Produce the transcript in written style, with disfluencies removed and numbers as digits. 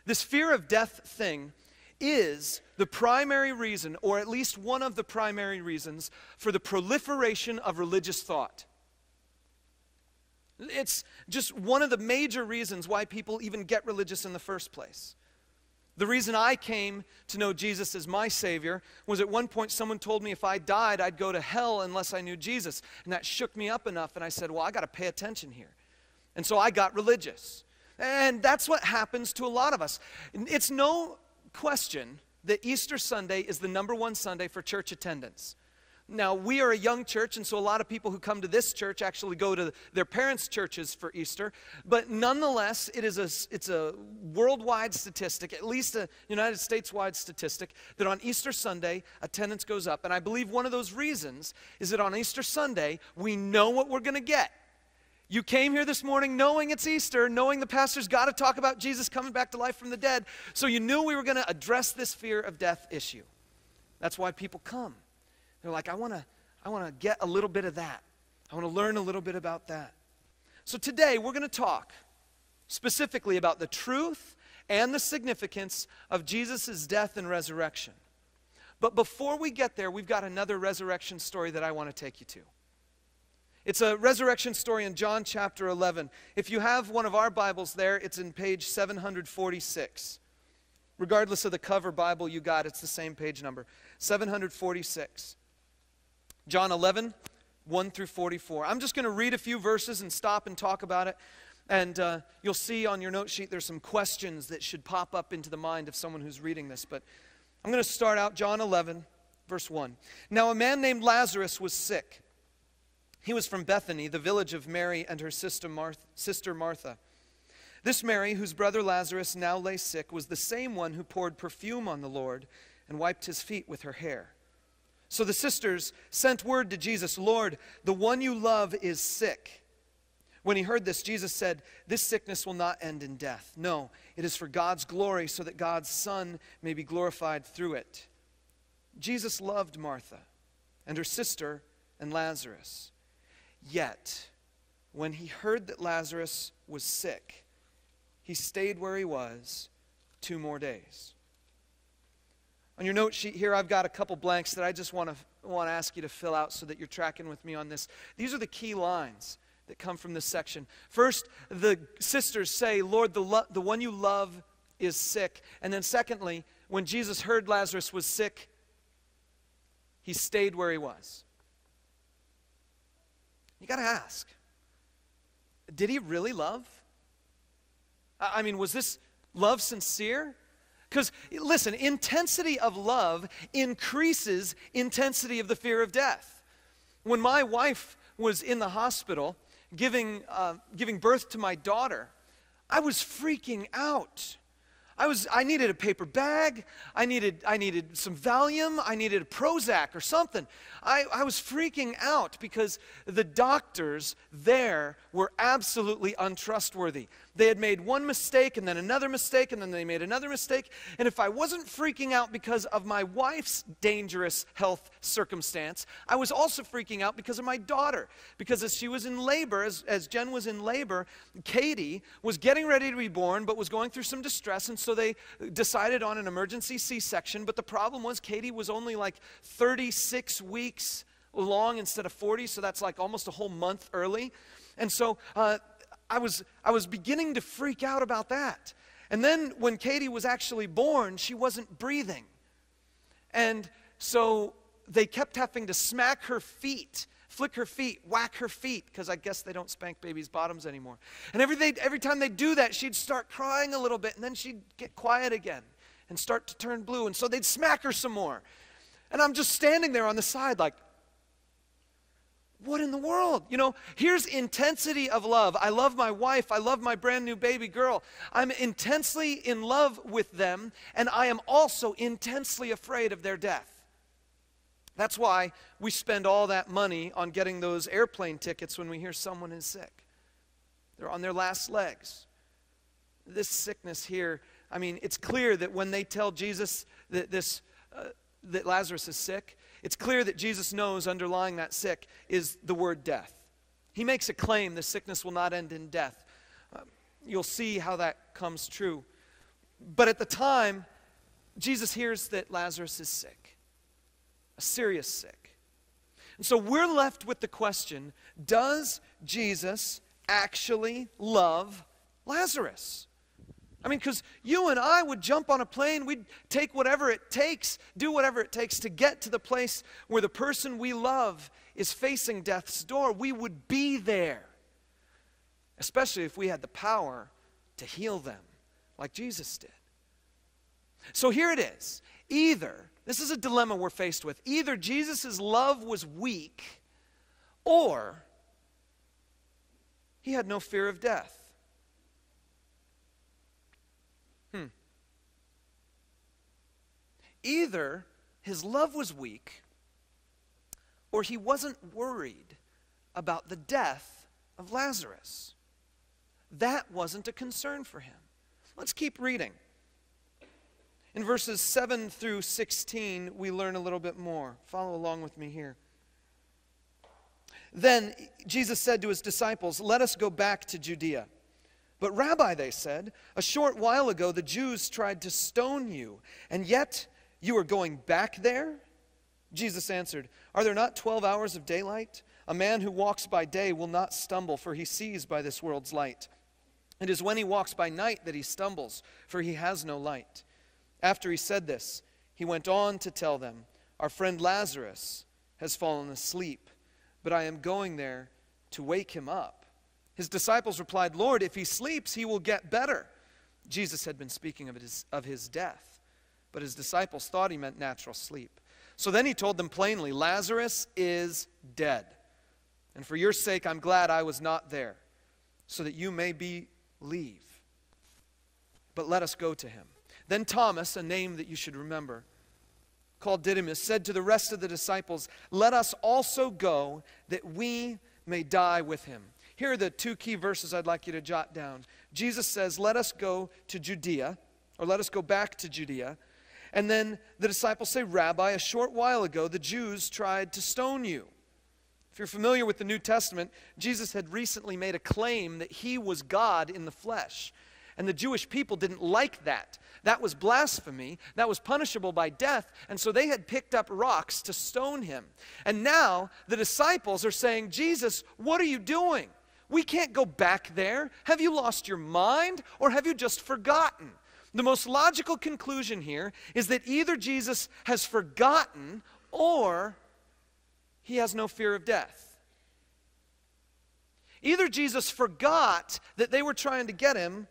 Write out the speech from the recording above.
This fear of death thing is the primary reason, or at least one of the primary reasons, for the proliferation of religious thought. It's just one of the major reasons why people even get religious in the first place. The reason I came to know Jesus as my Savior was at one point someone told me if I died, I'd go to hell unless I knew Jesus. And that shook me up enough, and I said, well, I got to pay attention here. And so I got religious. And that's what happens to a lot of us. It's no question that Easter Sunday is the #1 Sunday for church attendance. Now, we are a young church, and so a lot of people who come to this church actually go to their parents' churches for Easter. But nonetheless, it's a worldwide statistic, at least a United States-wide statistic, that on Easter Sunday, attendance goes up. And I believe one of those reasons is that on Easter Sunday, we know what we're going to get. You came here this morning knowing it's Easter, knowing the pastor's got to talk about Jesus coming back to life from the dead, so you knew we were going to address this fear of death issue. That's why people come. They're like, I want to get a little bit of that. I want to learn a little bit about that. So today we're going to talk specifically about the truth and the significance of Jesus' death and resurrection. But before we get there, we've got another resurrection story that I want to take you to. It's a resurrection story in John chapter 11. If you have one of our Bibles there, it's in page 746. Regardless of the cover Bible you got, it's the same page number, 746. John 11, 1 through 44. I'm just going to read a few verses and stop and talk about it. And you'll see on your note sheet there's some questions that should pop up into the mind of someone who's reading this. But I'm going to start out John 11, verse 1. Now a man named Lazarus was sick. He was from Bethany, the village of Mary and her sister Martha. This Mary, whose brother Lazarus now lay sick, was the same one who poured perfume on the Lord and wiped his feet with her hair. So the sisters sent word to Jesus, Lord, the one you love is sick. When he heard this, Jesus said, this sickness will not end in death. No, it is for God's glory, so that God's Son may be glorified through it. Jesus loved Martha and her sister and Lazarus. Yet, when he heard that Lazarus was sick, he stayed where he was 2 more days. On your note sheet here, I've got a couple blanks that I just want to ask you to fill out so that you're tracking with me on this. These are the key lines that come from this section. First, the sisters say, Lord, the one you love is sick. And then secondly, when Jesus heard Lazarus was sick, he stayed where he was. You got to ask, did he really love? I mean, was this love sincere? Because, listen, intensity of love increases intensity of the fear of death. When my wife was in the hospital giving birth to my daughter, I was freaking out. I needed a paper bag. I needed some Valium. I needed a Prozac or something. I was freaking out because the doctors there were absolutely untrustworthy. They had made one mistake and then another mistake and then they made another mistake. And if I wasn't freaking out because of my wife's dangerous health circumstance, I was also freaking out because of my daughter. Because as she was in labor, as Jen was in labor, Katie was getting ready to be born but was going through some distress, and so they decided on an emergency C-section. But the problem was Katie was only like 36 weeks long instead of 40, so that's like almost a whole month early. And so I was beginning to freak out about that. And then when Katie was actually born, she wasn't breathing. And so they kept having to smack her feet, flick her feet, whack her feet, because I guess they don't spank babies' bottoms anymore. And every time they do that, she'd start crying a little bit, and then she'd get quiet again and start to turn blue. And so they'd smack her some more. And I'm just standing there on the side like, what in the world? You know, here's intensity of love. I love my wife. I love my brand new baby girl. I'm intensely in love with them, and I am also intensely afraid of their death. That's why we spend all that money on getting those airplane tickets when we hear someone is sick. They're on their last legs. This sickness here, I mean, it's clear that when they tell Jesus that that Lazarus is sick, it's clear that Jesus knows underlying that sick is the word death. He makes a claim the sickness will not end in death. You'll see how that comes true. But at the time, Jesus hears that Lazarus is sick, a serious sick. And so we're left with the question, does Jesus actually love Lazarus? I mean, because you and I would jump on a plane, we'd take whatever it takes, do whatever it takes to get to the place where the person we love is facing death's door. We would be there, especially if we had the power to heal them like Jesus did. So here it is. Either, this is a dilemma we're faced with, either Jesus' love was weak or he had no fear of death. Either his love was weak or he wasn't worried about the death of Lazarus. That wasn't a concern for him. Let's keep reading. In verses 7 through 16, we learn a little bit more. Follow along with me here. Then Jesus said to his disciples, "Let us go back to Judea." "But Rabbi," they said, "a short while ago the Jews tried to stone you, and yet you are going back there?" Jesus answered, "Are there not 12 hours of daylight? A man who walks by day will not stumble, for he sees by this world's light. It is when he walks by night that he stumbles, for he has no light." After he said this, he went on to tell them, "Our friend Lazarus has fallen asleep, but I am going there to wake him up." His disciples replied, "Lord, if he sleeps, he will get better." Jesus had been speaking of his death, but his disciples thought he meant natural sleep. So then he told them plainly, "Lazarus is dead. And for your sake, I'm glad I was not there, so that you may believe. But let us go to him." Then Thomas, a name that you should remember, called Didymus, said to the rest of the disciples, "Let us also go, that we may die with him." Here are the two key verses I'd like you to jot down. Jesus says, "Let us go to Judea," or "let us go back to Judea." And then the disciples say, "Rabbi, a short while ago the Jews tried to stone you." If you're familiar with the New Testament, Jesus had recently made a claim that he was God in the flesh. And the Jewish people didn't like that. That was blasphemy. That was punishable by death. And so they had picked up rocks to stone him. And now the disciples are saying, "Jesus, what are you doing? We can't go back there. Have you lost your mind, or have you just forgotten?" The most logical conclusion here is that either Jesus has forgotten or he has no fear of death. Either Jesus forgot that they were trying to get him,